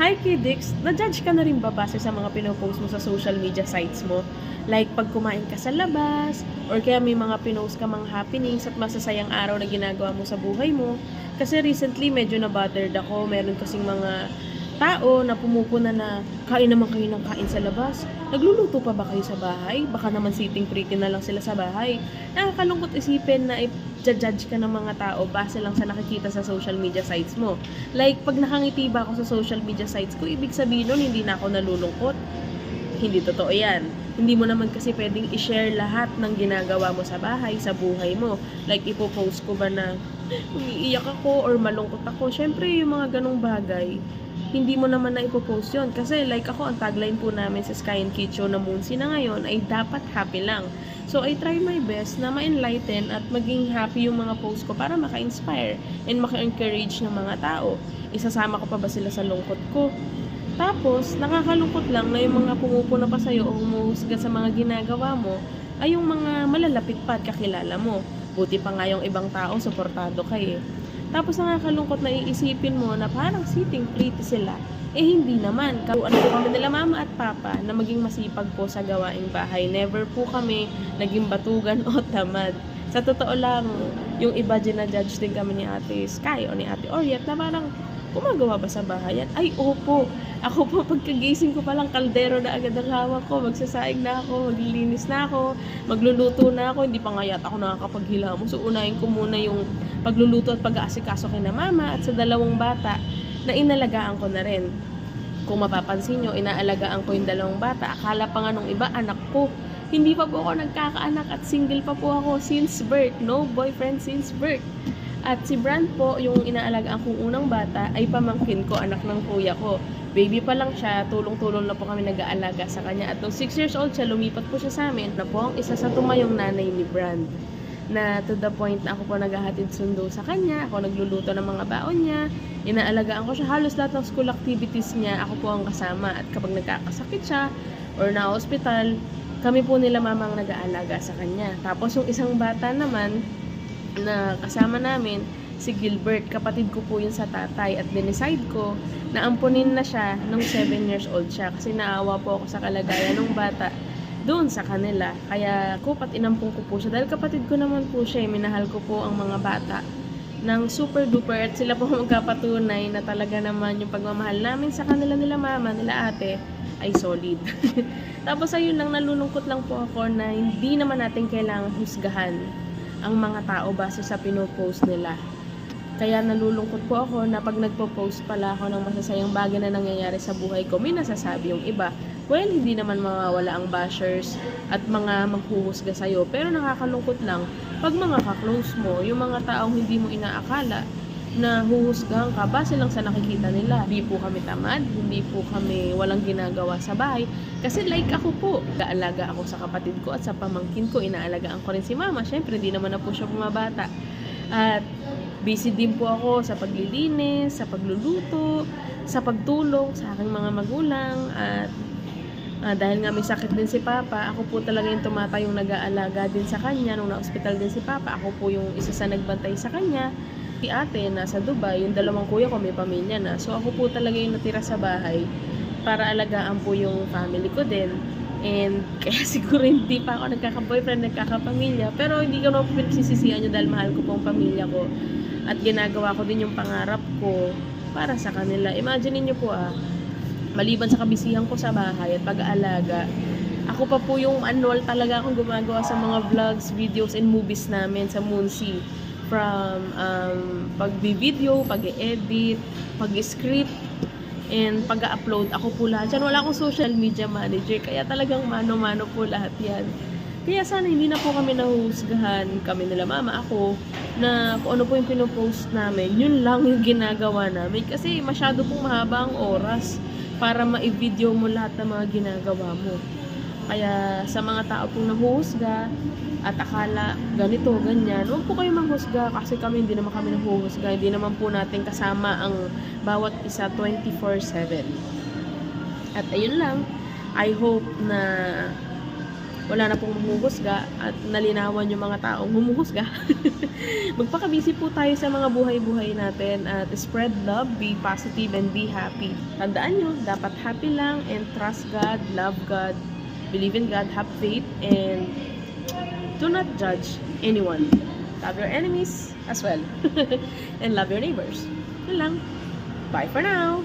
Hi Kidix, na-judge ka na rin ba base sa mga pinopost mo sa social media sites mo? Like pag kumain ka sa labas, or kaya may mga pinost ka mga happenings at masasayang araw na ginagawa mo sa buhay mo? Kasi recently medyo na-bothered ako, meron kasing mga tao na pumupuna na kain naman kayo ng kain sa labas. Nagluluto pa ba kayo sa bahay? Baka naman sitting pretty na lang sila sa bahay. Nakakalungkot isipin na i-judge ka ng mga tao base lang sa nakikita sa social media sites mo. Like, pag nakangiti ba ako sa social media sites ko, ibig sabihin nun, hindi na ako nalulungkot. Hindi totoo yan. Hindi mo naman kasi pwedeng i-share lahat ng ginagawa mo sa bahay, sa buhay mo. Like, ipopost ko ba na umiiyak ako or malungkot ako. Syempre, yung mga ganong bagay, hindi mo naman na ipopost yun. Kasi like ako, ang tagline po namin sa Sky and Kid Show na Moonsy na ngayon ay dapat happy lang. So, I try my best na ma-enlighten at maging happy yung mga post ko para maka-inspire and maka-encourage ng mga tao. Isasama ko pa ba sila sa lungkot ko? Tapos, nakakalungkot lang na yung mga pumupuna pa sa'yo o humuhusga sa mga ginagawa mo ay yung mga malalapit pa at kakilala mo. Buti pa nga yung ibang tao, suportado kayo. Tapos nakakalungkot na iisipin mo na parang sitting pretty sila. Eh hindi naman. Karuan po kami nila mama at papa na maging masipag po sa gawaing bahay. Never po kami naging batugan o tamad. Sa totoo lang, yung iba judge din kami ni Ate Sky o ni Ate Oriet na parang gumagawa ba sa bahay yan? Ay, opo. Ako po, pagkagising ko palang kaldero na agad ang hawak ko. Magsasaing na ako, maglilinis na ako, magluluto na ako. Hindi pa nga yata ako nakakapaghila mo. So, unahin ko muna yung pagluluto at pag-aasikaso kay na mama at sa dalawang bata na inalagaan ko na rin. Kung mapapansin nyo, inaalagaan ko yung dalawang bata. Akala pa nga nung iba, anak ko. Hindi pa po ako nagkakaanak at single pa po ako since birth. No boyfriend since birth. At si Brand po, yung inaalagaan kong unang bata, ay pamangkin ko, anak ng kuya ko. Baby pa lang siya, tulong-tulong na po kami nag-aalaga sa kanya. At nung 6 years old siya, lumipat po siya sa amin na po ang isa sa tumayong nanay ni Brand. Na to the point na ako po naghahatid sundo sa kanya, ako nagluluto ng mga baon niya, inaalagaan ko siya, halos lahat ng school activities niya, ako po ang kasama. At kapag nagkakasakit siya, or na-hospital, kami po nila mamang nag-aalaga sa kanya. Tapos yung isang bata naman, na kasama namin, si Gilbert, kapatid ko po yun sa tatay at dinicide ko na ampunin na siya nung 7 years old siya kasi naawa po ako sa kalagayan ng bata doon sa kanila. Kaya kupat inampun ko po siya dahil kapatid ko naman po siya, minahal ko po ang mga bata ng super duper at sila po magkapatunay na talaga naman yung pagmamahal namin sa kanila nila mama, nila ate ay solid. Tapos ayun lang, nalulungkot lang po ako na hindi naman natin kailangang husgahan ang mga tao base sa pinopost nila. Kaya nalulungkot po ako na pag nagpo-post pala ako ng masasayang bagay na nangyayari sa buhay ko, may nasasabi yung iba. Well, hindi naman mawawala ang bashers at mga maghuhusga sa'yo. Pero nakakalungkot lang pag mga ka-close mo, yung mga taong hindi mo inaakala na huhusgahan ka base lang sa nakikita nila. Hindi po kami tamad, hindi po kami walang ginagawa sa bahay. Kasi like ako po, gaalaga ako sa kapatid ko at sa pamangkin ko, inaalagaan ko rin si mama. Syempre, hindi naman na po siya bumabata. At busy din po ako sa paglilinis, sa pagluluto, sa pagtulong sa aking mga magulang. At dahil nga may sakit din si Papa, ako po talaga yung tumatayong nag-aalaga din sa kanya. Nung na-hospital din si Papa, ako po yung isa sa nagbantay sa kanya. Si ate nasa Dubai, yung dalawang kuya ko may pamilya na. So ako po talaga yung natira sa bahay para alagaan po yung family ko din. And kaya siguro hindi pa ako nagkaka-boyfriend, nagkakapamilya. Pero hindi ko na po pinagsisisihan nyo dahil mahal ko po ang pamilya ko. At ginagawa ko din yung pangarap ko para sa kanila. Imagine niyo po maliban sa kabisihan ko sa bahay at pag-aalaga, ako pa po yung manual talaga akong gumagawa sa mga vlogs, videos, and movies namin sa Moonsy. From pag-video, pag-edit, pag-script, and pag-upload. Ako po lahat yan. Wala akong social media manager, kaya talagang mano-mano po lahat yan. Kaya sana hindi na po kami nahuhusgahan, kami nila mama, ako, na kung ano po yung pinopost namin, yun lang yung ginagawa namin. Kasi masyado pong mahaba ang oras para ma-video mo lahat ng mga ginagawa mo. Kaya sa mga tao pong nahuhusga at akala ganito, ganyan, huwag po kayo manghusga kasi kami hindi naman kami nahuhusga. Hindi naman po natin kasama ang bawat isa 24/7. At ayun lang, I hope na wala na pong humuhusga at nalinawan yung mga taong humuhusga. Magpakabisi po tayo sa mga buhay-buhay natin at spread love, be positive, and be happy. Tandaan nyo, dapat happy lang and trust God, love God, believe in God, have faith, and do not judge anyone. Love your enemies as well. And love your neighbors. Yun lang. Bye for now!